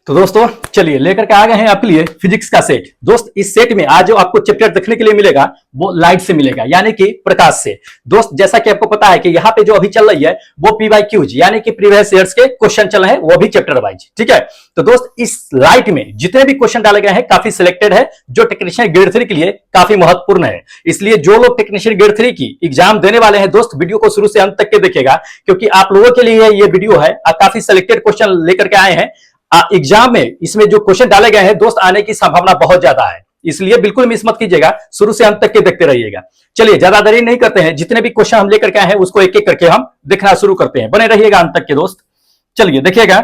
तो दोस्तों चलिए लेकर के आ गए हैं आपके लिए फिजिक्स का सेट। दोस्त इस सेट में आज जो आपको चैप्टर देखने के लिए मिलेगा वो लाइट से मिलेगा, यानी कि प्रकाश से। दोस्त जैसा कि आपको पता है कि यहाँ पे जो अभी चल रही है वो PYQs यानी कि प्रीवियस ईयर्स के क्वेश्चन चल रहे हैं, वो भी चैप्टर वाइज। ठीक है, तो दोस्त इस लाइट में जितने भी क्वेश्चन डाले गए हैं काफी सिलेक्टेड है, जो टेक्नीशियन ग्रेड 3 के लिए काफी महत्वपूर्ण है। इसलिए जो लोग टेक्नीशियन ग्रेड 3 की एग्जाम देने वाले हैं दोस्त वीडियो को शुरू से अंत तक के देखिएगा, क्योंकि आप लोगों के लिए ये वीडियो है। काफी सिलेक्टेड क्वेश्चन लेकर के आए हैं एग्जाम में। इसमें जो क्वेश्चन डाले गए हैं दोस्त आने की संभावना बहुत ज्यादा है, इसलिए बिल्कुल मिस मत कीजिएगा, शुरू से अंत तक के देखते रहिएगा। चलिए ज्यादा देरी नहीं करते हैं, जितने भी क्वेश्चन हम लेकर के आए हैं उसको एक एक करके हम देखना शुरू करते हैं। बने रहिएगा अंत तक के दोस्त। चलिए देखिएगा,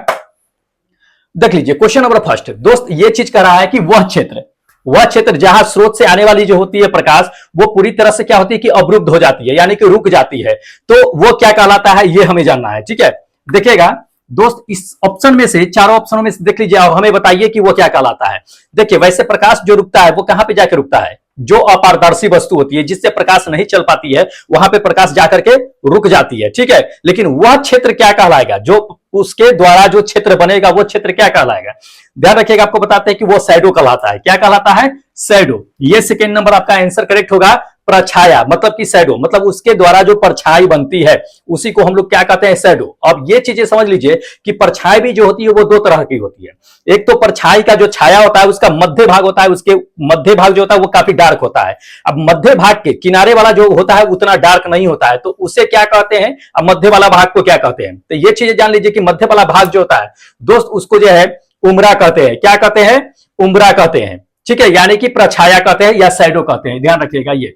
देख लीजिए क्वेश्चन नंबर फर्स्ट। दोस्त ये चीज कह रहा है कि वह क्षेत्र जहां स्रोत से आने वाली जो होती है प्रकाश, वो पूरी तरह से क्या होती है कि अवरुद्ध हो जाती है, यानी कि रुक जाती है, तो वो क्या कहलाता है ये हमें जानना है। ठीक है, देखिएगा दोस्त इस ऑप्शन में से, चारों ऑप्शनों में से देख लीजिए और हमें बताइए कि वो क्या कहलाता है। देखिए वैसे प्रकाश जो रुकता है वो कहां पे जाकर रुकता है, जो अपारदर्शी वस्तु होती है जिससे प्रकाश नहीं चल पाती है वहां पे प्रकाश जाकर के रुक जाती है। ठीक है, लेकिन वह क्षेत्र क्या कहलाएगा, जो उसके द्वारा जो क्षेत्र बनेगा वो क्षेत्र क्या कहलाएगा। ध्यान रखिएगा, आपको बताते हैं कि वो शैडो कहलाता है। क्या कहलाता है? शैडो। ये सेकेंड नंबर आपका आंसर करेक्ट होगा। परछाया मतलब कि शैडो, मतलब उसके द्वारा जो परछाई बनती है उसी को हम लोग क्या कहते हैं, शैडो। अब ये चीजें समझ लीजिए कि परछाई भी जो होती है वो दो तरह की होती है। एक तो परछाई का जो छाया होता है उसका मध्य भाग होता है, उसके मध्य भाग जो होता है वो काफी डार्क होता है। अब मध्य भाग के किनारे वाला जो होता है उतना डार्क नहीं होता है, तो उसे क्या कहते हैं, अब मध्य वाला भाग को क्या कहते हैं। तो ये चीजें जान लीजिए कि मध्य वाला भाग जो होता है दोस्त उसको जो है उम्रा कहते हैं। क्या कहते हैं? उम्रा कहते हैं। ठीक है, यानी कि प्रछाया कहते हैं या शैडो कहते हैं, ध्यान रखिएगा ये।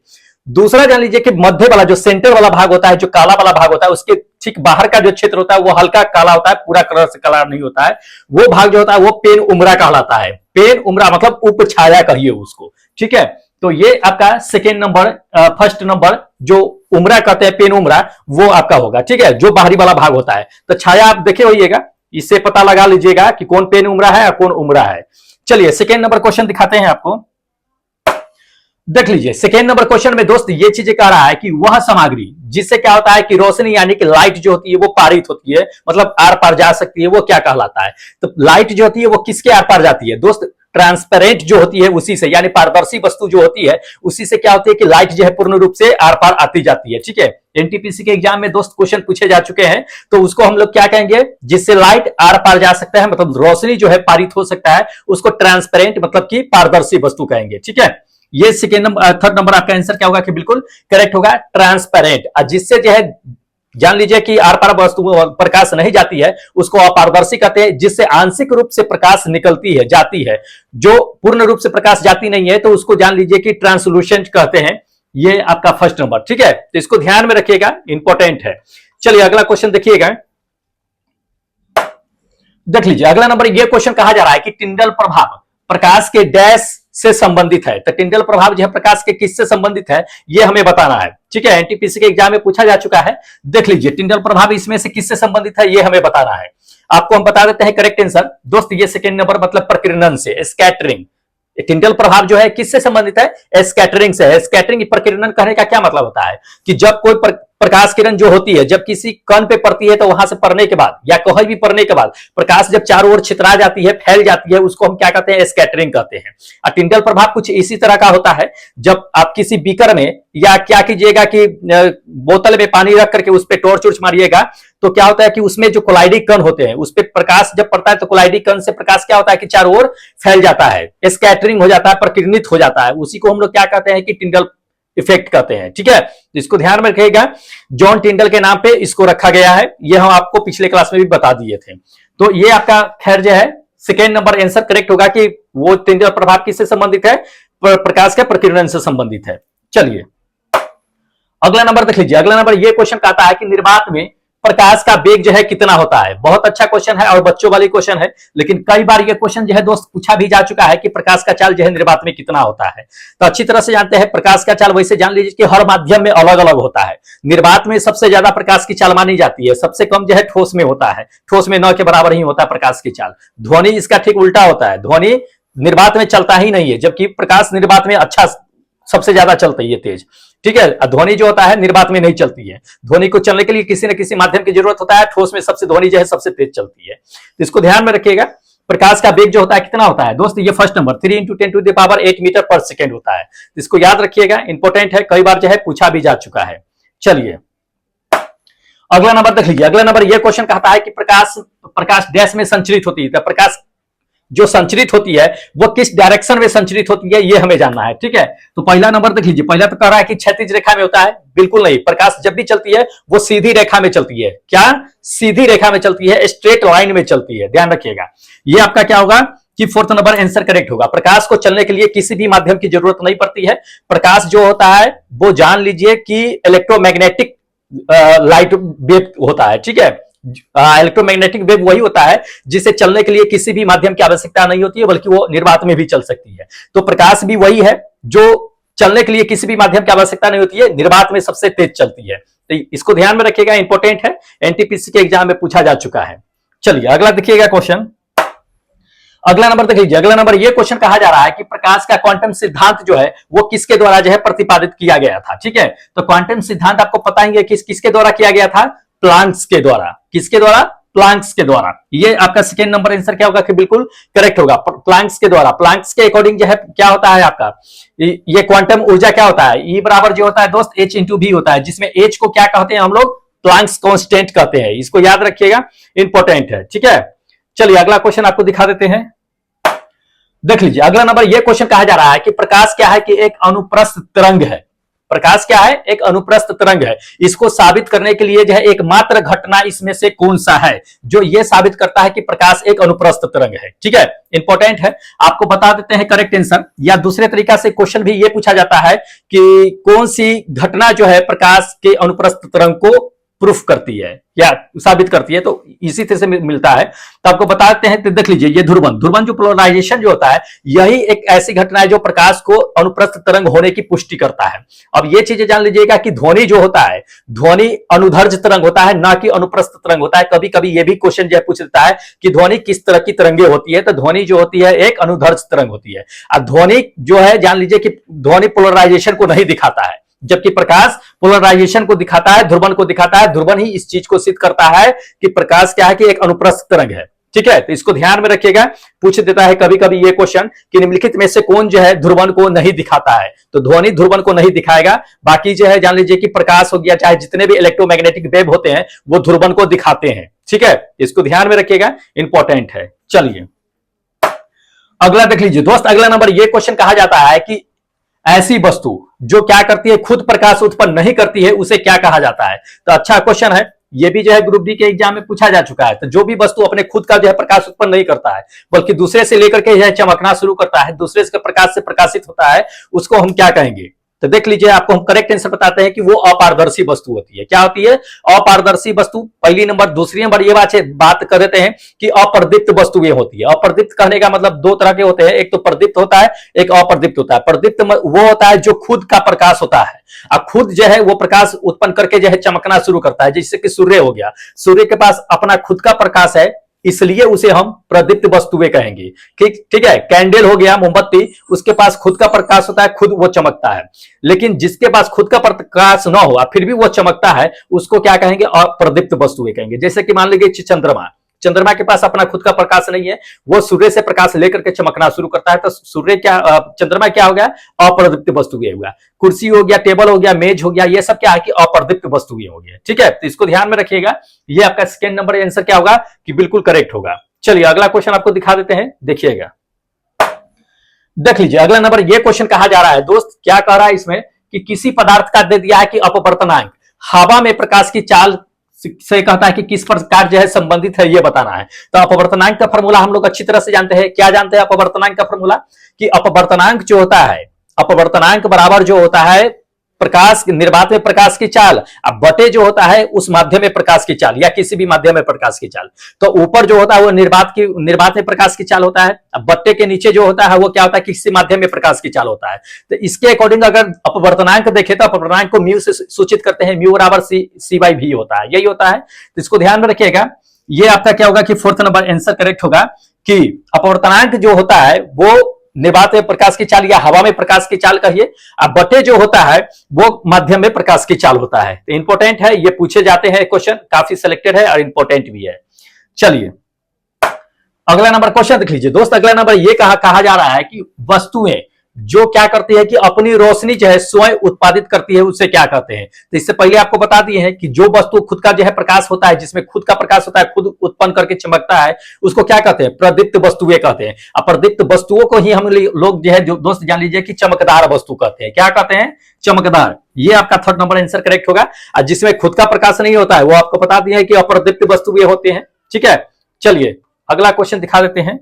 दूसरा जान लीजिए कि मध्य वाला जो सेंटर वाला भाग होता है, जो काला वाला भाग होता है, उसके ठीक बाहर का जो क्षेत्र होता है वो हल्का काला होता है, पूरा कलर से काला नहीं होता है। वो भाग जो होता है वो पेन उम्रा कहलाता है। पेन उम्रा मतलब उपछाया कहिए उसको। ठीक है, तो ये आपका सेकेंड नंबर, फर्स्ट नंबर जो उम्रा कहते हैं पेन उम्रा, वो आपका होगा। ठीक है, जो बाहरी वाला भाग होता है। तो छाया आप देखे होइएगा, इससे पता लगा लीजिएगा कि कौन पेन उम्रा है और कौन उम्रा है। चलिए सेकेंड नंबर क्वेश्चन दिखाते हैं आपको। देख लीजिए सेकेंड नंबर क्वेश्चन में दोस्त ये चीजें कह रहा है कि वह सामग्री जिससे क्या होता है कि रोशनी यानी कि लाइट जो होती है वो पारित होती है, मतलब आर पार जा सकती है, वो क्या कहलाता है। तो लाइट जो होती है वो किसके आर पार जाती है दोस्त? ट्रांसपेरेंट जो होती है उसी से, यानी पारदर्शी वस्तु जो होती है उसी से क्या होती है कि लाइट जो है पूर्ण रूप से आर पार आती जाती है। ठीक है, एनटीपीसी के एग्जाम में दोस्त क्वेश्चन पूछे जा चुके हैं, तो उसको हम लोग क्या कहेंगे, जिससे लाइट आर पार जा सकता है, मतलब रोशनी जो है पारित हो सकता है, उसको ट्रांसपेरेंट मतलब कि पारदर्शी वस्तु कहेंगे। ठीक है, ये सेकेंड नंबर, थर्ड नंबर आपका आंसर क्या होगा कि बिल्कुल करेक्ट होगा, ट्रांसपेरेंट। जिससे जो है जान लीजिए कि आर पार वस्तु प्रकाश नहीं जाती है उसको अपारदर्शी कहते हैं। जिससे आंशिक रूप से प्रकाश निकलती है, जाती है, जो पूर्ण रूप से प्रकाश जाती नहीं है तो उसको जान लीजिए कि ट्रांसलूसेंट कहते हैं। ये आपका फर्स्ट नंबर। ठीक है, तो इसको ध्यान में रखिएगा, इंपॉर्टेंट है। चलिए अगला क्वेश्चन देखिएगा, देख लीजिए अगला नंबर। ये क्वेश्चन कहा जा रहा है कि टिंडल प्रभाव प्रकाश के डैश से संबंधित है। तो टिंडल प्रभाव जो है प्रकाश के किससे संबंधित है ये हमें बताना है। ठीक है, एनटीपीसी के एग्जाम में पूछा जा चुका है। देख लीजिए टिंडल प्रभाव इसमें से किससे संबंधित है ये हमें बताना है। आपको हम बता देते हैं करेक्ट आंसर दोस्त। ये सेकेंड नंबर मतलब प्रकीर्णन से, स्कैटरिंग। टिंडल प्रभाव जो है किससे संबंधित है? स्कैटरिंग से है। स्कैटरिंग प्रकीर्णन कहने का क्या मतलब होता है कि जब कोई प्रकाश किरण जो होती है जब किसी कण पे पड़ती है तो वहां से पड़ने के बाद या कहीं भी पड़ने के बाद प्रकाश जब चारों ओर छितरा जाती है, फैल जाती है, उसको हम क्या कहते हैं? स्कैटरिंग कहते हैं। और टिंडल प्रभाव कुछ इसी तरह का होता है, जब आप किसी बीकर में या क्या कीजिएगा कि बोतल में पानी रख करके उस पर टॉर्च उर्च मारिएगा तो क्या होता है कि उसमें जो कोलाइडिक कण होते हैं उस पर प्रकाश जब पड़ता है तो कोलाइडिक कण से प्रकाश क्या होता है कि चारों ओर फैल जाता है, स्कैटरिंग हो जाता है, प्रकीर्णित हो जाता है। उसी को हम लोग क्या कहते हैं कि टिंडल इफेक्ट कहते हैं। ठीक है, तो इसको ध्यान में रखिएगा, जॉन टिंडल के नाम पे इसको रखा गया है। ये हम आपको पिछले क्लास में भी बता दिए थे। तो ये आपका खैर जो है सेकेंड नंबर आंसर करेक्ट होगा कि वो टिंडल प्रभाव किससे संबंधित है? प्रकाश के प्रकीर्णन से संबंधित है। चलिए अगला नंबर देख लीजिए। अगला नंबर ये क्वेश्चन कहता है कि निर्वात में प्रकाश का वेग जो है कितना होता है। बहुत अच्छा क्वेश्चन है और बच्चों वाली क्वेश्चन है, लेकिन कई बार ये क्वेश्चन जो है दोस्त पूछा भी जा चुका है कि प्रकाश का चाल जो है निर्वात में कितना होता है। तो अच्छी तरह से जानते हैं प्रकाश का चाल। वैसे जान लीजिए कि हर माध्यम में अलग अलग होता है। निर्वात में सबसे ज्यादा प्रकाश की चाल मानी जाती है, सबसे कम जो है ठोस में होता है। ठोस में 9 के बराबर ही होता है प्रकाश की चाल। ध्वनि इसका ठीक उल्टा होता है, ध्वनि निर्वात में चलता ही नहीं है, जबकि प्रकाश निर्वात में अच्छा सबसे ज्यादा चलती है, तेज। ठीक है, ध्वनि जो होता है निर्वात में नहीं चलती है। ध्वनि को चलने के लिए किसी न किसी माध्यम की जरूरत होता है। ठोस में सबसे ध्वनि जो है सबसे तेज चलती है। तो इसको ध्यान में रखिएगा। प्रकाश का वेग जो होता है कितना होता है दोस्त, ये फर्स्ट नंबर 3 × 10⁸ मीटर पर सेकेंड होता है। इसको याद रखिएगा, इंपॉर्टेंट है, कई बार जो है पूछा भी जा चुका है। चलिए अगला नंबर देख लीजिए। अगला नंबर ये क्वेश्चन कहता है कि प्रकाश डैश में संचरित होती है, तो प्रकाश जो संचरित होती है वो किस डायरेक्शन में संचरित होती है, ये हमें जानना है। ठीक है, तो पहला नंबर देख लीजिए। पहला तो कह रहा है कि क्षैतिज रेखा में होता है, बिल्कुल नहीं। प्रकाश जब भी चलती है वो सीधी रेखा में चलती है। क्या? सीधी रेखा में चलती है, स्ट्रेट लाइन में चलती है, ध्यान रखिएगा। ये आपका क्या होगा कि फोर्थ नंबर आंसर करेक्ट होगा। प्रकाश को चलने के लिए किसी भी माध्यम की जरूरत नहीं पड़ती है। प्रकाश जो होता है वो जान लीजिए कि इलेक्ट्रोमैग्नेटिक लाइट वेव होता है। ठीक है, इलेक्ट्रोमैग्नेटिक वेव वही होता है जिसे चलने के लिए किसी भी माध्यम की आवश्यकता नहीं होती है, बल्कि वो निर्वात में भी चल सकती है। तो प्रकाश भी वही है जो चलने के लिए किसी भी माध्यम की आवश्यकता नहीं होती है, निर्वात में सबसे तेज चलती है। तो इसको ध्यान में रखिएगा, इंपॉर्टेंट है, एनटीपीसी के एग्जाम में पूछा जा चुका है। चलिए अगला देखिएगा क्वेश्चन। अगला नंबर देख लीजिए। अगला नंबर ये क्वेश्चन कहा जा रहा है कि प्रकाश का क्वांटम सिद्धांत जो है वो किसके द्वारा जो है प्रतिपादित किया गया था। ठीक है, तो क्वांटम सिद्धांत आपको पता ही है कि किसके द्वारा किया गया था, प्लांक्स के द्वारा। किसके द्वारा? प्लांक्स के द्वारा। ये आपका सेकेंड नंबर आंसर क्या होगा कि बिल्कुल करेक्ट होगा, प्लांक्स के द्वारा। प्लांक्स के अकॉर्डिंग जो है क्या होता है आपका, ये क्वांटम ऊर्जा क्या होता है, ई बराबर जो होता है दोस्त H × V होता है, जिसमें H को क्या कहते हैं हम लोग, प्लांक्स कांस्टेंट कहते हैं। इसको याद रखिएगा, इंपॉर्टेंट है। ठीक है, चलिए अगला क्वेश्चन आपको दिखा देते हैं, देख लीजिए। अगला नंबर ये क्वेश्चन कहा जा रहा है कि प्रकाश क्या है कि एक अनुप्रस्थ तरंग है। प्रकाश क्या है? एक अनुप्रस्थ तरंग है। इसको साबित करने के लिए जो है एकमात्र घटना इसमें से कौन सा है जो ये साबित करता है कि प्रकाश एक अनुप्रस्थ तरंग है। ठीक है, इंपॉर्टेंट है, आपको बता देते हैं करेक्ट आंसर। या दूसरे तरीका से क्वेश्चन भी ये पूछा जाता है कि कौन सी घटना जो है प्रकाश के अनुप्रस्थ तरंग को प्रूफ करती है या साबित करती है, तो इसी तरह से मिलता है। तो आपको बताते हैं, तो देख लीजिए, ये ध्रुवन जो पोलराइजेशन जो होता है, यही एक ऐसी घटना है जो प्रकाश को अनुप्रस्थ तरंग होने की पुष्टि करता है। अब ये चीजें जान लीजिएगा कि ध्वनि जो होता है, ध्वनि अनुधर्ज तरंग होता है, ना कि अनुप्रस्थ तरंग होता है। कभी कभी ये भी क्वेश्चन जो पूछ देता है कि ध्वनि किस तरह की तरंगे होती है, तो ध्वनि जो होती है एक अनुधर्ज तरंग होती है। अब ध्वनि जो है जान लीजिए कि ध्वनि पोलराइजेशन को नहीं दिखाता है, जबकि प्रकाश पोलराइजेशन को दिखाता है, ध्रुवन को दिखाता है। ध्रुवन ही इस चीज को सिद्ध करता है कि प्रकाश क्या है कि एक अनुप्रस्थ तरंग है। ठीक है, तो इसको ध्यान में रखिएगा, पूछ देता है कभी कभी ये क्वेश्चन कि निम्नलिखित में से कौन जो है ध्रुवन को नहीं दिखाता है, तो ध्वनि ध्रुवन को नहीं दिखाएगा। बाकी जो है जान लीजिए कि प्रकाश हो गया, चाहे जितने भी इलेक्ट्रोमैग्नेटिक वेव होते हैं वो ध्रुवन को दिखाते हैं। ठीक है, इसको ध्यान में रखिएगा, इंपॉर्टेंट है। चलिए अगला देख लीजिए दोस्त। अगला नंबर ये क्वेश्चन कहा जाता है कि ऐसी वस्तु जो क्या करती है, खुद प्रकाश उत्पन्न नहीं करती है, उसे क्या कहा जाता है। तो अच्छा क्वेश्चन है, ये भी जो है ग्रुप डी के एग्जाम में पूछा जा चुका है। तो जो भी वस्तु अपने खुद का जो है प्रकाश उत्पन्न नहीं करता है, बल्कि दूसरे से लेकर के जो है चमकना शुरू करता है, दूसरे के प्रकाश से प्रकाशित होता है, उसको हम क्या कहेंगे। तो देख लीजिए, आपको हम करेक्ट आंसर बताते हैं कि वो अपारदर्शी वस्तु होती है। क्या होती है? अपारदर्शी वस्तु, पहली नंबर। दूसरी नंबर ये बात कर देते हैं कि अप्रदीप्त वस्तुएं होती है। अप्रदीप्त कहने का मतलब दो तरह के होते हैं, एक तो प्रदीप्त होता है, एक अप्रदीप्त होता है। प्रदीप्त वो होता है जो खुद का प्रकाश होता है, अब खुद जो है वो प्रकाश उत्पन्न करके जो है चमकना शुरू करता है, जैसे कि सूर्य हो गया। सूर्य के पास अपना खुद का प्रकाश है, इसलिए उसे हम प्रदीप्त वस्तुएं कहेंगे। ठीक है, कैंडल हो गया, मोमबत्ती, उसके पास खुद का प्रकाश होता है, खुद वो चमकता है। लेकिन जिसके पास खुद का प्रकाश ना हो फिर भी वो चमकता है, उसको क्या कहेंगे? अप्रदीप्त वस्तुएं कहेंगे। जैसे कि मान लीजिए चंद्रमा के पास अपना खुद का प्रकाश नहीं है, वो सूर्य से प्रकाश लेकर के चमकना शुरू करता है, तो चंद्रमा क्या हो गया? अप्रदीप्त वस्तुएं हो गया। कुर्सी हो गया, टेबल हो गया, मेज हो गया, ये सब क्या है कि अप्रदीप्त वस्तुएं हो गया। ठीक है, तो इसको ध्यान में रखिएगा। ये आपका सेकेंड नंबर आंसर क्या होगा कि बिल्कुल करेक्ट होगा। चलिए अगला क्वेश्चन आपको दिखा देते हैं, देखिएगा, देख लीजिए। अगला नंबर ये क्वेश्चन कहा जा रहा है दोस्त, क्या कह रहा है इसमें कि किसी पदार्थ का दे दिया है कि अपवर्तनांक हवा में प्रकाश की चाल से कहता है कि किस प्रकार जो है संबंधित है, ये बताना है। तो अपवर्तनांक का फॉर्मूला हम लोग अच्छी तरह से जानते हैं। क्या जानते हैं अपवर्तनांक का फॉर्मूला? कि अपवर्तनांक जो होता है, अपवर्तनांक बराबर जो होता है प्रकाश, निर्वात में प्रकाश की चाल, अब बटे जो होता है उस माध्यम में प्रकाश की चाल, या किसी भी माध्यम में प्रकाश की चाल। तो ऊपर जो होता है वो निर्वात में प्रकाश की चाल होता है, अब बट्टे के नीचे जो होता है वो क्या होता है? किसी माध्यम में प्रकाश की चाल होता है। तो इसके अकॉर्डिंग अगर अपवर्तनांक देखे तो अपवर्तनांक को म्यू से सूचित करते हैं, म्यू बराबर C/V होता है, यही होता है। तो इसको ध्यान में रखिएगा। ये आपका क्या होगा कि फोर्थ नंबर आंसर करेक्ट होगा कि अपवर्तनांक जो होता है वो निर्वात में प्रकाश की चाल या हवा में प्रकाश की चाल कहिए, अब बटे जो होता है वो माध्यम में प्रकाश की चाल होता है। तो इंपॉर्टेंट है, ये पूछे जाते हैं क्वेश्चन, काफी सिलेक्टेड है और इंपॉर्टेंट भी है। चलिए अगला नंबर क्वेश्चन देख लीजिए दोस्त। अगला नंबर ये कहा जा रहा है कि वस्तुएं जो क्या करती है कि अपनी रोशनी जो है स्वयं उत्पादित करती है, उसे क्या कहते हैं। तो इससे पहले आपको बता दिए हैं कि जो वस्तु खुद का जो है प्रकाश होता है, जिसमें खुद का प्रकाश होता है, खुद उत्पन्न करके चमकता है, उसको क्या कहते हैं, प्रदीप्त वस्तुएं कहते हैं। अब प्रदीप्त वस्तुओं को ही हम लोग जो है दोस्त जान लीजिए कि चमकदार वस्तु कहते हैं। क्या कहते हैं, चमकदार। ये आपका थर्ड नंबर आंसर करेक्ट होगा। और जिसमें खुद का प्रकाश नहीं होता है वो आपको बता दिया है कि अप्रदीप्त वस्तुएं होते हैं। ठीक है, चलिए अगला क्वेश्चन दिखा देते हैं।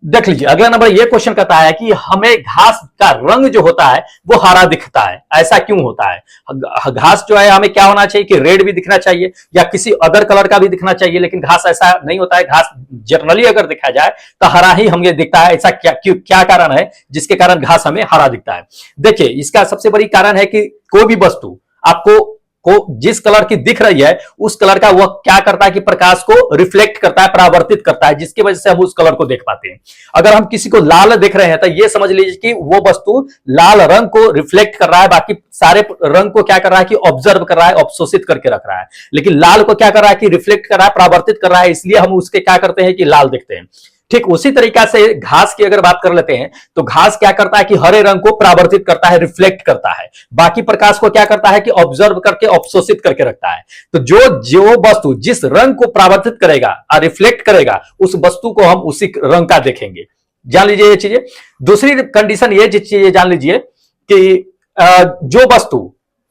देख लीजिए अगला नंबर ये क्वेश्चन कहता है कि हमें घास का रंग जो होता है वो हरा दिखता है, ऐसा क्यों होता है। घास जो है हमें क्या होना चाहिए कि रेड भी दिखना चाहिए या किसी अदर कलर का भी दिखना चाहिए, लेकिन घास ऐसा नहीं होता है। घास जनरली अगर देखा जाए तो हरा ही हमें दिखता है। ऐसा क्या कारण है जिसके कारण घास हमें हरा दिखता है। देखिए इसका सबसे बड़ी कारण है कि कोई भी वस्तु आपको जिस कलर की दिख रही है उस कलर का वह क्या करता है कि प्रकाश को रिफ्लेक्ट करता है, परावर्तित करता है, जिसकी वजह से हम उस कलर को देख पाते हैं। अगर हम किसी को लाल देख रहे हैं तो यह समझ लीजिए कि वो वस्तु लाल रंग को रिफ्लेक्ट कर रहा है, बाकी सारे रंग को क्या कर रहा है कि ऑब्जर्व कर रहा है, अवशोषित करके रख रहा है। लेकिन लाल को क्या कर रहा है कि रिफ्लेक्ट कर रहा है, परावर्तित कर रहा है, इसलिए हम उसके क्या करते हैं कि लाल देखते हैं। ठीक उसी तरीका से घास की अगर बात कर लेते हैं तो घास क्या करता है कि हरे रंग को परावर्तित करता है, रिफ्लेक्ट करता है, बाकी प्रकाश को क्या करता है कि ऑब्जर्व करके अवशोषित करके रखता है। तो जो वस्तु जिस रंग को परावर्तित करेगा और रिफ्लेक्ट करेगा उस वस्तु को हम उसी रंग का देखेंगे। जान लीजिए ये चीजें। दूसरी कंडीशन ये चीजें जान लीजिए कि जो वस्तु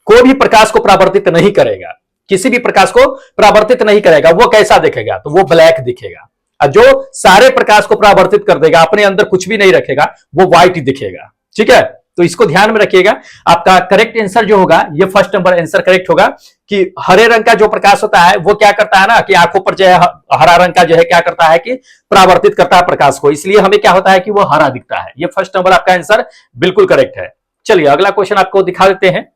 कोई भी प्रकाश को परावर्तित नहीं करेगा, किसी भी प्रकाश को परावर्तित नहीं करेगा, वो कैसा दिखेगा, तो वो ब्लैक दिखेगा। जो सारे प्रकाश को परावर्तित कर देगा, अपने अंदर कुछ भी नहीं रखेगा, वो व्हाइट दिखेगा। ठीक है, तो इसको ध्यान में रखिएगा। आपका करेक्ट आंसर जो होगा ये फर्स्ट नंबर आंसर करेक्ट होगा कि हरे रंग का जो प्रकाश होता है वो क्या करता है ना कि आंखों पर जो है हरा रंग का जो है क्या करता है कि परावर्तित करता है प्रकाश को, इसलिए हमें क्या होता है कि वो हरा दिखता है। ये फर्स्ट नंबर आपका आंसर बिल्कुल करेक्ट है। चलिए अगला क्वेश्चन आपको दिखा देते हैं।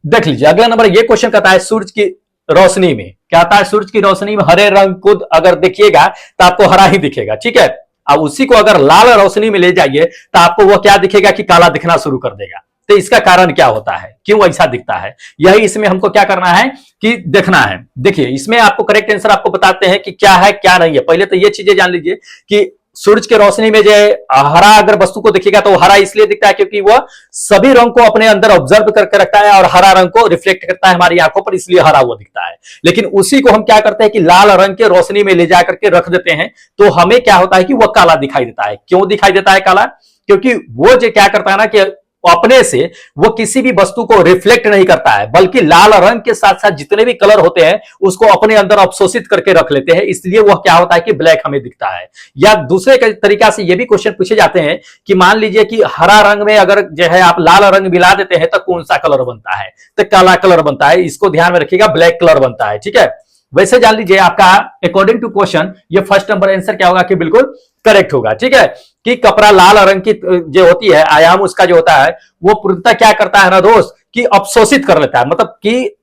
देख लीजिए अगला नंबर ये क्वेश्चन कहता है सूरज की रोशनी में क्या आता है, सूरज की रोशनी में हरे रंग को अगर देखिएगा तो आपको हरा ही दिखेगा। ठीक है, अब उसी को अगर लाल रोशनी में ले जाइए तो आपको वो क्या दिखेगा कि काला दिखना शुरू कर देगा। तो इसका कारण क्या होता है, क्यों ऐसा दिखता है, यही इसमें हमको क्या करना है कि देखना है। देखिए इसमें आपको करेक्ट आंसर आपको बताते हैं कि क्या है क्या नहीं है। पहले तो ये चीजें जान लीजिए कि सूरज के रोशनी में जो हरा अगर वस्तु को दिखेगा तो हरा इसलिए दिखता है क्योंकि वह सभी रंग को अपने अंदर ऑब्जर्व करके रखता है और हरा रंग को रिफ्लेक्ट करता है हमारी आंखों पर, इसलिए हरा वो दिखता है। लेकिन उसी को हम क्या करते हैं कि लाल रंग के रोशनी में ले जाकर के रख देते हैं तो हमें क्या होता है कि वह काला दिखाई देता है। क्यों दिखाई देता है काला, क्योंकि वो जो क्या करता है ना कि अपने से वो किसी भी वस्तु को रिफ्लेक्ट नहीं करता है, बल्कि लाल रंग के साथ साथ जितने भी कलर होते हैं उसको अपने अंदर अवशोषित करके रख लेते हैं, इसलिए वह क्या होता है कि ब्लैक हमें दिखता है। या दूसरे तरीका से ये भी क्वेश्चन पूछे जाते हैं कि मान लीजिए कि हरा रंग में अगर जो है आप लाल रंग मिला देते हैं तो कौन सा कलर बनता है, तो काला कलर बनता है। इसको ध्यान में रखिएगा, ब्लैक कलर बनता है। ठीक है, वैसे जान लीजिए आपका अकॉर्डिंग टू क्वेश्चन ये फर्स्ट नंबर आंसर क्या होगा कि बिल्कुल करेक्ट होगा। ठीक है, कि कपड़ा लाल रंग की जो होती है आयाम उसका जो होता है वो पूर्णतः क्या करता है ना दोस्त कि अवशोषित कर लेता है, मतलब कि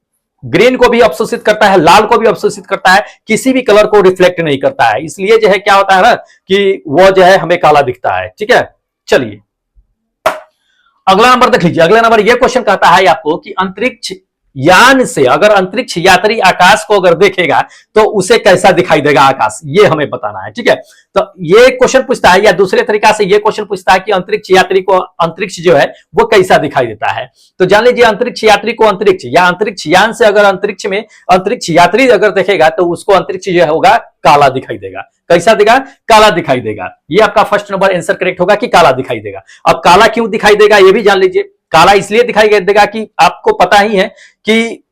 ग्रीन को भी अवशोषित करता है, लाल को भी अवशोषित करता है, किसी भी कलर को रिफ्लेक्ट नहीं करता है, इसलिए जो है क्या होता है ना कि वो जो है हमें काला दिखता है। ठीक है, चलिए अगला नंबर देख लीजिए। अगला नंबर ये क्वेश्चन कहता है आपको कि अंतरिक्ष यान से अगर अंतरिक्ष यात्री आकाश को अगर देखेगा तो उसे कैसा दिखाई देगा आकाश, ये हमें बताना है। ठीक है, तो ये क्वेश्चन पूछता है या दूसरे तरीका से ये क्वेश्चन पूछता है कि अंतरिक्ष यात्री को अंतरिक्ष जो है वो कैसा दिखाई देता है। तो जान लीजिए अंतरिक्ष यात्री को अंतरिक्ष या अंतरिक्ष यान से अगर अंतरिक्ष में अंतरिक्ष यात्री अगर देखेगा तो उसको अंतरिक्ष जो होगा काला दिखाई देगा। कैसा देगा, काला दिखाई देगा। ये आपका फर्स्ट नंबर आंसर करेक्ट होगा कि काला दिखाई देगा। अब काला क्यों दिखाई देगा ये भी जान लीजिए। काला इसलिए दिखाई देगा कि आपको पता ही है कि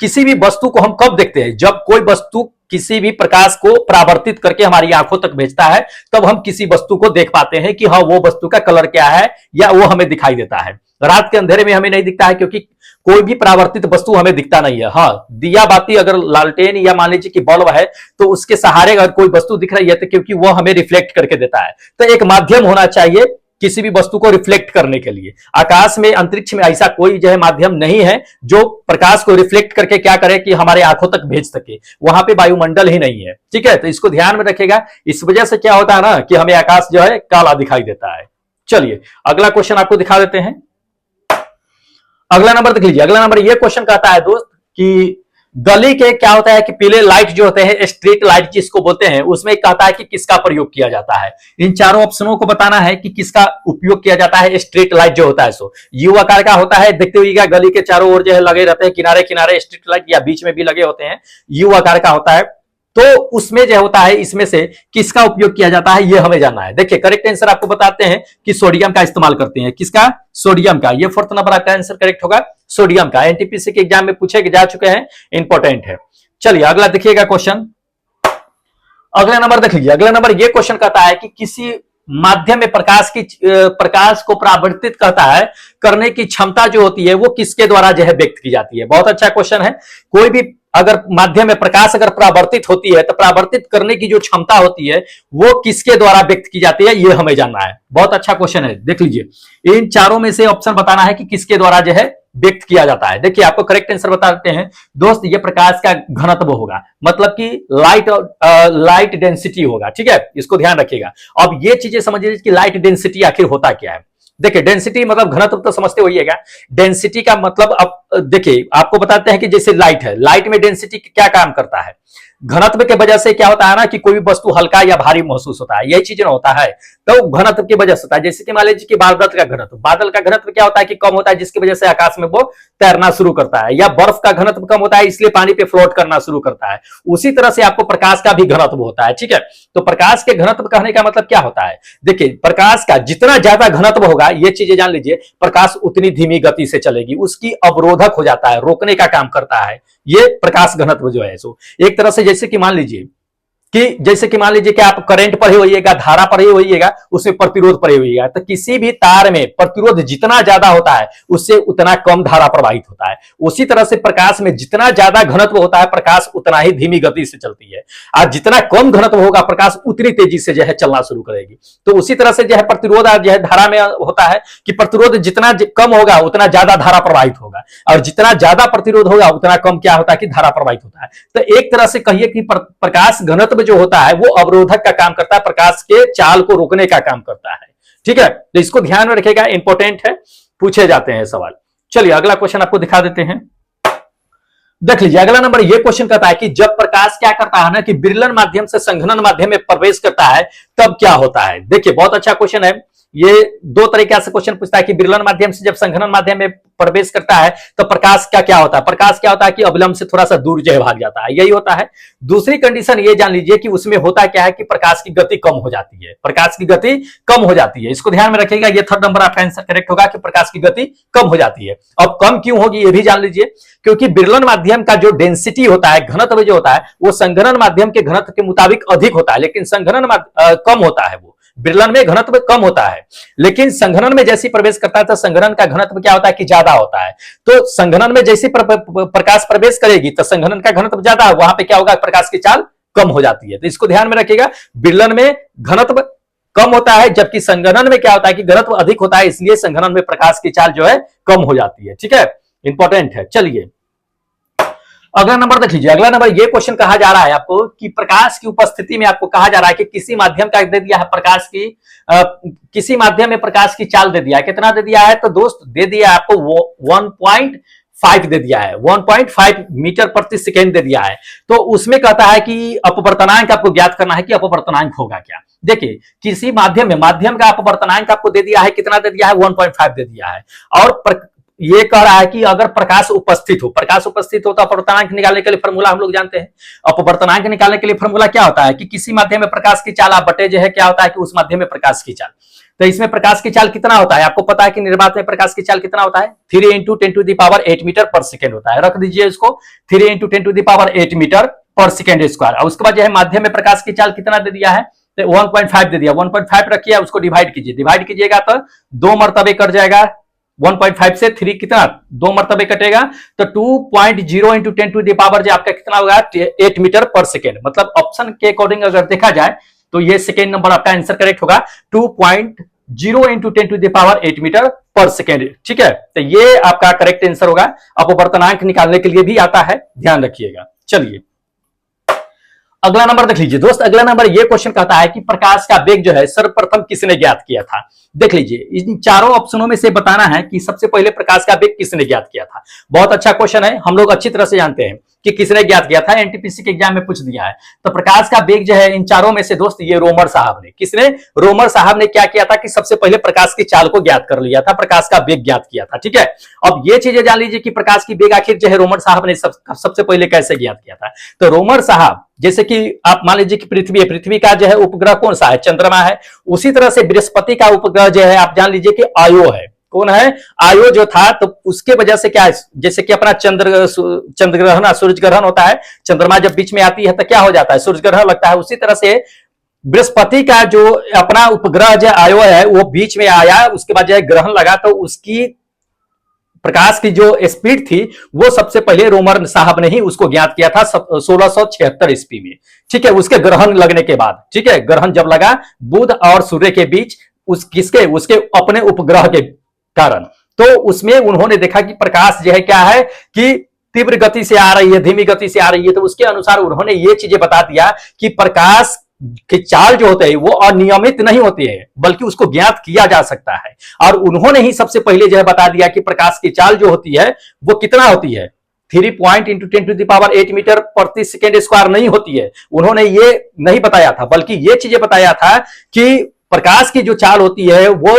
किसी भी वस्तु को हम कब देखते हैं, जब कोई वस्तु किसी भी प्रकाश को परावर्तित करके हमारी आंखों तक भेजता है तब हम किसी वस्तु को देख पाते हैं कि हाँ वो वस्तु का कलर क्या है या वो हमें दिखाई देता है। रात के अंधेरे में हमें नहीं दिखता है क्योंकि कोई भी परावर्तित वस्तु हमें दिखता नहीं है। हाँ, दिया बाती अगर लालटेन या मान लीजिए कि बल्ब है तो उसके सहारे अगर कोई वस्तु दिख रही है तो क्योंकि वो हमें रिफ्लेक्ट करके देता है, तो एक माध्यम होना चाहिए किसी भी वस्तु को रिफ्लेक्ट करने के लिए। आकाश में अंतरिक्ष में ऐसा कोई जो है माध्यम नहीं है जो प्रकाश को रिफ्लेक्ट करके क्या करे कि हमारे आंखों तक भेज सके, वहां पे वायुमंडल ही नहीं है। ठीक है, तो इसको ध्यान में रखेगा। इस वजह से क्या होता है ना कि हमें आकाश जो है काला दिखाई देता है। चलिए अगला क्वेश्चन आपको दिखा देते हैं। अगला नंबर देख लीजिए। अगला नंबर ये क्वेश्चन कहता है दोस्त कि गली के क्या होता है कि पीले लाइट जो होते हैं, स्ट्रीट लाइट जिसको बोलते हैं, उसमें कहता है कि किसका प्रयोग किया जाता है। इन चारों ऑप्शनों को बताना है कि किसका उपयोग किया जाता है। स्ट्रीट लाइट जो होता है सो यू आकार का होता है, देखते हुए गली के चारों ओर जो है लगे रहते हैं, किनारे किनारे स्ट्रीट लाइट या बीच में भी लगे होते हैं, यू आकार का होता है। तो उसमें जो होता है, इसमें से किसका उपयोग किया जाता है ये हमें जानना है। देखिए करेक्ट आंसर आपको बताते हैं कि सोडियम का इस्तेमाल करते हैं। किसका? सोडियम का। ये फोर्थ नंबर आपका आंसर करेक्ट होगा, सोडियम का। एनटीपीसी के एग्जाम में पूछे जा चुके हैं, इंपॉर्टेंट है। चलिए अगला देखिएगा क्वेश्चन। अगला नंबर देख लीजिए। अगला नंबर ये क्वेश्चन कहता है कि किसी माध्यम में प्रकाश को परावर्तित करता है करने की क्षमता जो होती है वो किसके द्वारा जो है व्यक्त की जाती है। बहुत अच्छा क्वेश्चन है। कोई भी अगर माध्यम में प्रकाश अगर परावर्तित होती है तो परावर्तित करने की जो क्षमता होती है वो किसके द्वारा व्यक्त की जाती है ये हमें जानना है। बहुत अच्छा क्वेश्चन है। देख लीजिए इन चारों में से ऑप्शन बताना है कि किसके द्वारा जो है व्यक्त किया जाता है। देखिए आपको करेक्ट आंसर बता देते हैं दोस्त, ये प्रकाश का घनत्व होगा, मतलब कि लाइट डेंसिटी होगा। ठीक है, इसको ध्यान रखिएगा। अब ये चीजें समझिए कि लाइट डेंसिटी आखिर होता क्या है। देखिए डेंसिटी मतलब घनत्व तो समझते होइएगा। डेंसिटी का मतलब अब देखिए आपको बताते हैं कि जैसे लाइट है, लाइट में डेंसिटी क्या काम करता है। घनत्व के वजह से क्या होता है ना कि कोई वस्तु हल्का या भारी महसूस होता है, यही चीज ना होता है। तो घनत्व की वजह से होता है। जैसे कि मान लीजिए कि बादल का घनत्व, बादल का घनत्व क्या होता है कि कम होता है, जिसकी वजह से आकाश में वो तैरना शुरू करता है। या बर्फ का घनत्व कम होता है इसलिए पानी पे फ्लोट करना शुरू करता है। उसी तरह से आपको प्रकाश का भी घनत्व होता है। ठीक है, तो प्रकाश के घनत्व कहने का मतलब क्या होता है। देखिए प्रकाश का जितना ज्यादा घनत्व होगा, ये चीजें जान लीजिए, प्रकाश उतनी धीमी गति से चलेगी, उसकी अवरोधक हो जाता है, रोकने का काम करता है। ये प्रकाश घनत्व जो है सो एक तरह से जैसे कि मान लीजिए कि आप करंट पढ़े होइएगा, धारा पढ़े होइएगा, उसमें प्रतिरोध पढ़े होइएगा। तो किसी भी तार में प्रतिरोध जितना ज्यादा होता है उससे उतना कम धारा प्रवाहित होता है। उसी तरह से प्रकाश में जितना ज्यादा घनत्व होता है प्रकाश उतना ही धीमी गति से चलती है, और जितना कम घनत्व होगा प्रकाश उतनी तेजी से जो है चलना शुरू करेगी। तो उसी तरह से जो है प्रतिरोध जो है धारा में होता है कि प्रतिरोध जितना कम होगा उतना ज्यादा धारा प्रवाहित होगा, और जितना ज्यादा प्रतिरोध होगा उतना कम क्या होता है कि धारा प्रवाहित होता है। तो एक तरह से कहिए कि प्रकाश घनत्व जो होता है वो अवरोधक का काम करता है, प्रकाश के चाल को रोकने का काम करता है। ठीक है, तो इसको ध्यान में रखिएगा, इंपॉर्टेंट है, पूछे जाते हैं सवाल। चलिए अगला क्वेश्चन आपको दिखा देते हैं। देख लीजिए अगला नंबर ये क्वेश्चन कहता है कि जब प्रकाश क्या करता है ना कि विरलन माध्यम से संघनन माध्यम में प्रवेश करता है तब क्या होता है। देखिए बहुत अच्छा क्वेश्चन है। ये दो तरीके से क्वेश्चन पूछता है कि विरलन माध्यम से जब संघनन माध्यम में प्रवेश करता है तो प्रकाश का क्या होता है। प्रकाश क्या होता है कि अविलंब से थोड़ा सा दूर जो है भाग जाता है, यही होता है। दूसरी कंडीशन ये जान लीजिए कि उसमें होता क्या है कि प्रकाश की गति कम हो जाती है, प्रकाश की गति कम हो जाती है। इसको ध्यान में रखिएगा, ये थर्ड नंबर आपका आंसर करेक्ट होगा कि प्रकाश की गति कम हो जाती है। अब कम क्यों होगी ये भी जान लीजिए, क्योंकि विरलन माध्यम का जो डेंसिटी होता है, घनत्व जो होता है, वो संघनन माध्यम के घनत्व के मुताबिक अधिक होता है, लेकिन संघनन कम होता है। वो विरलन में घनत्व कम होता है, लेकिन संघनन में जैसे प्रवेश करता है तो संघनन का घनत्व क्या होता है कि ज्यादा होता है। तो संघनन में जैसे प्रकाश प्रवेश करेगी तो संघनन का घनत्व ज्यादा है, वहां पे क्या होगा, प्रकाश की चाल कम हो जाती है। तो इसको ध्यान में रखिएगा, विरलन में घनत्व कम होता है जबकि संघनन में क्या होता है कि घनत्व अधिक होता है, इसलिए संघनन में प्रकाश की चाल जो है कम हो जाती है। ठीक है, इंपॉर्टेंट है। चलिए अगला नंबर देख लीजिए। अगला नंबर ये क्वेश्चन कहा जा रहा है आपको कि प्रकाश की उपस्थिति में आपको कहा जा रहा है कि किसी माध्यम का दे दिया है प्रकाश की किसी माध्यम में प्रकाश की चाल दे दिया है। कितना दे दिया है तो दोस्त दे दिया है आपको 1.5 दे दिया है, 1.5 मीटर प्रति सेकेंड दे दिया है। तो उसमें कहता है कि अपवर्तनांक आपको ज्ञात करना है कि अपवर्तनांक होगा क्या। देखिए किसी माध्यम का अपवर्तनांक आपको दे दिया है, कितना दे दिया है 1.5 दे दिया है। और ये कह रहा है कि अगर प्रकाश उपस्थित हो तो अपवर्तनांक निकालने के लिए फॉर्मूला हम लोग जानते हैं। अपवर्तनांक निकालने के लिए फॉर्मूला क्या होता है कि किसी माध्यम में प्रकाश की चाल बटे जो है क्या होता है कि उस माध्यम में प्रकाश की चाल। तो इसमें प्रकाश की चाल कितना होता है आपको पता है कि निर्वात में प्रकाश की चाल कितना होता है 3 × 10⁸ मीटर पर सेकेंड होता है। रख दीजिए इसको 3 × 10⁸ मीटर पर सेकेंड स्क्वायर। और उसके बाद जो है माध्यम में प्रकाश की चाल कितना दे दिया है तो 1.5 दे दिया। 1.5 रखिए, उसको डिवाइड कीजिएगा तो 2 मरतबे कट जाएगा। 1.5 से 3 कितना 2 मरतबे कटेगा तो 2.0 × 10⁻, जो आपका कितना होगा 8 मीटर पर सेकेंड। मतलब ऑप्शन के अकॉर्डिंग अगर देखा जाए तो ये सेकेंड नंबर आपका आंसर करेक्ट होगा 2.0 × 10⁸ मीटर पर सेकेंड। ठीक है, तो ये आपका करेक्ट आंसर होगा। अपवर्तनांक निकालने के लिए भी आता है, ध्यान रखिएगा। चलिए अगला नंबर देख लीजिए दोस्त। अगला नंबर ये क्वेश्चन कहता है कि प्रकाश का वेग जो है सर्वप्रथम किसने ज्ञात किया था। देख लीजिए इन चारों ऑप्शनों में से बताना है कि सबसे पहले प्रकाश का वेग किसने ज्ञात किया था। बहुत अच्छा क्वेश्चन है, हम लोग अच्छी तरह से जानते हैं कि किसने ज्ञात किया था, एनटीपीसी के एग्जाम में पूछ दिया है। तो प्रकाश का वेग जो है इन चारों में से दोस्त ये रोमर साहब ने, किसने, रोमर साहब ने क्या किया था कि सबसे पहले प्रकाश की चाल को ज्ञात कर लिया था, प्रकाश का वेग ज्ञात किया था। ठीक है, अब ये चीजें जान लीजिए कि प्रकाश की वेग आखिर जो है रोमर साहब ने सबसे पहले कैसे ज्ञात किया था। तो रोमर साहब, जैसे कि आप मान लीजिए कि पृथ्वी है, पृथ्वी का जो है उपग्रह कौन सा है, चंद्रमा है। उसी तरह से बृहस्पति का उपग्रह जो है आप जान लीजिए कि आयो है। कौन है, आयो जो था। तो उसके वजह से क्या है, जैसे कि अपना चंद्र ग्रहण, सूर्य ग्रहण होता है, चंद्रमा जब बीच में आती है तो क्या हो जाता है, सूर्य ग्रहण लगता है। उसी तरह से बृहस्पति का जो अपना उपग्रह जो आयो है वो बीच में आया, उसके बाद जो है ग्रहण लगा, तो उसकी प्रकाश की जो स्पीड थी वो सबसे पहले रोमर साहब ने ही उसको ज्ञात किया था 1676 ईस्वी में। ठीक है, उसके ग्रहण लगने के बाद। ठीक है, ग्रहण जब लगा बुध और सूर्य के बीच, उसके अपने उपग्रह के कारण, तो उसमें उन्होंने देखा कि प्रकाश जो है क्या है कि तीव्र गति से आ रही है, धीमी गति से आ रही है। तो उसके अनुसार उन्होंने ये चीजें बता दिया कि प्रकाश की चाल जो होते हैं वो अनियमित नहीं होती है, बल्कि उसको ज्ञात किया जा सकता है। और उन्होंने ही सबसे पहले जो है बता दिया कि प्रकाश की चाल जो होती है वो कितना होती है, 3 पॉइंट इंटू 10⁸ मीटर प्रति सेकेंड स्क्वायर नहीं होती है। उन्होंने ये नहीं बताया था, बल्कि ये चीजें बताया था कि प्रकाश की जो चाल होती है वो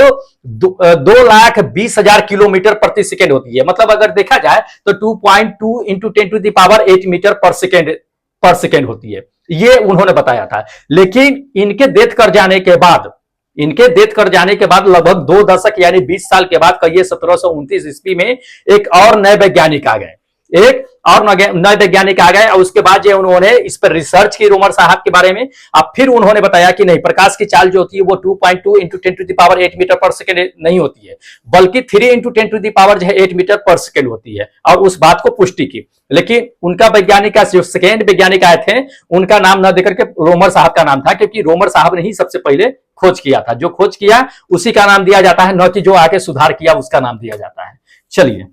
2,20,000 किलोमीटर प्रति सेकेंड होती है। मतलब अगर देखा जाए तो 2.2 इंटू 10⁸ मीटर पर सेकेंड होती है। ये उन्होंने बताया था। लेकिन इनके डेथ कर जाने के बाद लगभग 2 दशक यानी 20 साल के बाद कहिए 1729 ईस्वी में एक और नए वैज्ञानिक आ गए, नए वैज्ञानिक आ गए। और उसके बाद जो उन्होंने इस पर रिसर्च की रोमर साहब के बारे में। अब फिर उन्होंने बताया कि नहीं, प्रकाश की चाल जो होती है वो 2.2 इंटू 10⁸ मीटर पर सेकेंड नहीं होती है, बल्कि 3 इंटू 10⁸ मीटर पर सेकेंड होती है। और उस बात को पुष्टि की। लेकिन उनका वैज्ञानिक का जो सेकेंड वैज्ञानिक आए थे उनका नाम न देकर के रोमर साहब का नाम था, क्योंकि रोमर साहब ने ही सबसे पहले खोज किया था। जो खोज किया उसी का नाम दिया जाता है, न कि जो आके सुधार किया उसका नाम दिया जाता है। चलिए,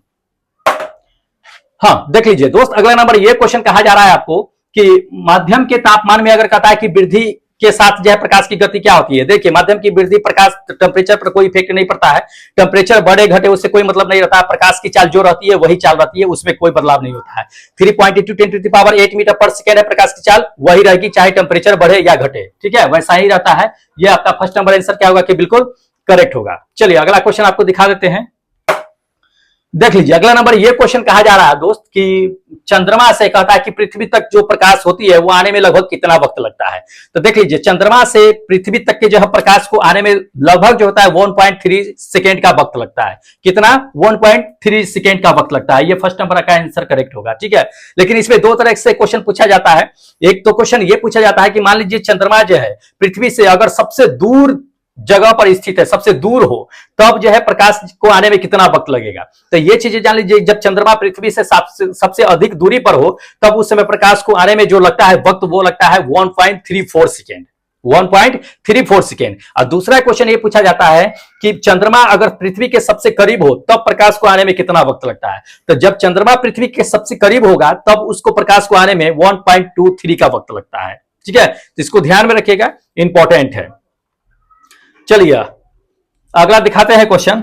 हाँ देख लीजिए दोस्त, अगला नंबर ये क्वेश्चन कहा जा रहा है आपको कि माध्यम के तापमान में अगर कहता है कि वृद्धि के साथ जो है प्रकाश की गति क्या होती है। देखिए, माध्यम की वृद्धि, प्रकाश टेम्परेचर पर कोई इफेक्ट नहीं पड़ता है। टेम्परेचर बढ़े घटे उससे कोई मतलब नहीं रहता है। प्रकाश की चाल जो रहती है वही चाल रहती है, उसमें कोई बदलाव नहीं होता है। 3 पॉइंट इंटू 10⁸ मीटर पर सेकेंड है प्रकाश की चाल, वही रहेगी चाहे टेम्परेचर बढ़े या घटे। ठीक है, वैसा ही रहता है। यह आपका फर्स्ट नंबर आंसर क्या होगा कि बिल्कुल करेक्ट होगा। चलिए अगला क्वेश्चन आपको दिखा देते हैं। देख लीजिए, अगला नंबर ये क्वेश्चन कहा जा रहा है दोस्त कि चंद्रमा से कहता है कि पृथ्वी तक जो प्रकाश होती है वो आने में लगभग कितना वक्त लगता है। तो देख लीजिए, चंद्रमा से पृथ्वी तक के जो है प्रकाश को आने में लगभग जो होता है 1.3 सेकेंड का वक्त लगता है। कितना, 1.3 सेकेंड का वक्त लगता है। ये फर्स्ट नंबर का आंसर करेक्ट होगा। ठीक है, लेकिन इसमें दो तरह से क्वेश्चन पूछा जाता है। एक तो क्वेश्चन ये पूछा जाता है कि मान लीजिए चंद्रमा जो है पृथ्वी से अगर सबसे दूर जगह पर स्थित है, सबसे दूर हो, तब जो है प्रकाश को आने में कितना वक्त लगेगा। तो ये चीजें जान लीजिए, जब चंद्रमा पृथ्वी से सबसे अधिक दूरी पर हो तब उस समय प्रकाश को आने में जो लगता है वक्त वो लगता है 1.34 सेकेंड। 1.34 सेकेंड। और दूसरा क्वेश्चन ये पूछा जाता है कि चंद्रमा अगर पृथ्वी के सबसे करीब हो तब प्रकाश को आने में कितना वक्त लगता है। तो जब चंद्रमा पृथ्वी के सबसे करीब होगा तब उसको प्रकाश को आने में 1.23 का वक्त लगता है। ठीक है, तो इसको ध्यान में रखिएगा, इंपॉर्टेंट है। चलिए अगला दिखाते हैं क्वेश्चन।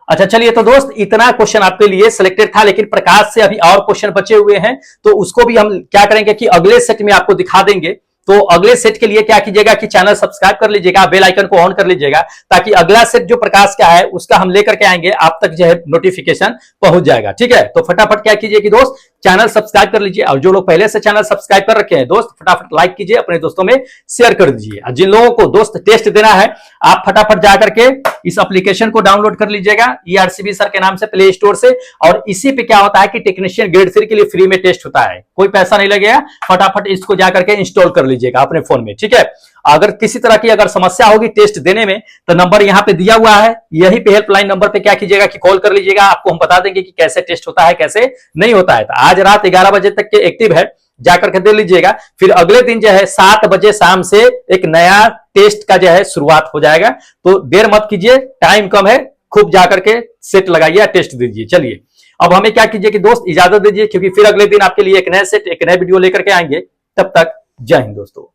अच्छा चलिए, तो दोस्त इतना क्वेश्चन आपके लिए सिलेक्टेड था, लेकिन प्रकाश से अभी और क्वेश्चन बचे हुए हैं, तो उसको भी हम क्या करेंगे कि अगले सेट में आपको दिखा देंगे। तो अगले सेट के लिए क्या कीजिएगा कि चैनल सब्सक्राइब कर लीजिएगा, बेल आइकन को ऑन कर लीजिएगा, ताकि अगला सेट जो प्रकाश का है उसका हम लेकर के आएंगे आप तक जो है नोटिफिकेशन पहुंच जाएगा। ठीक है, तो फटाफट क्या कीजिए कि दोस्त चैनल सब्सक्राइब कर लीजिए, और जो लोग पहले से चैनल सब्सक्राइब कर रखे हैं दोस्त फटाफट लाइक कीजिए, अपने दोस्तों में शेयर कर दीजिए। और जिन लोगों को दोस्त टेस्ट देना है आप फटाफट जाकर के इस एप्लीकेशन को डाउनलोड कर लीजिएगा ERCB सर के नाम से प्ले स्टोर से। और इसी पे क्या होता है कि टेक्नीशियन ग्रेड 3 के लिए फ्री में टेस्ट होता है, कोई पैसा नहीं लगेगा। फटाफट इसको जाकर के इंस्टॉल कर लीजिएगा अपने फोन में। ठीक है, अगर किसी तरह की अगर समस्या होगी टेस्ट देने में तो नंबर यहां पे दिया हुआ है, यही पे हेल्पलाइन नंबर पे क्या कीजिएगा कि कॉल कर लीजिएगा, आपको हम बता देंगे कि कैसे टेस्ट होता है कैसे नहीं होता है। तो आज रात 11 बजे तक के एक्टिव है, जाकर के दे लीजिएगा। फिर अगले दिन जो है 7 बजे शाम से एक नया टेस्ट का जो है शुरुआत हो जाएगा, तो देर मत कीजिए, टाइम कम है, खूब जाकर के सेट लगाइए, टेस्ट दीजिए। चलिए अब हमें क्या कीजिए कि दोस्त इजाजत दीजिए, क्योंकि फिर अगले दिन आपके लिए एक नया सेट एक नया वीडियो लेकर के आएंगे। तब तक जय हिंद दोस्तों।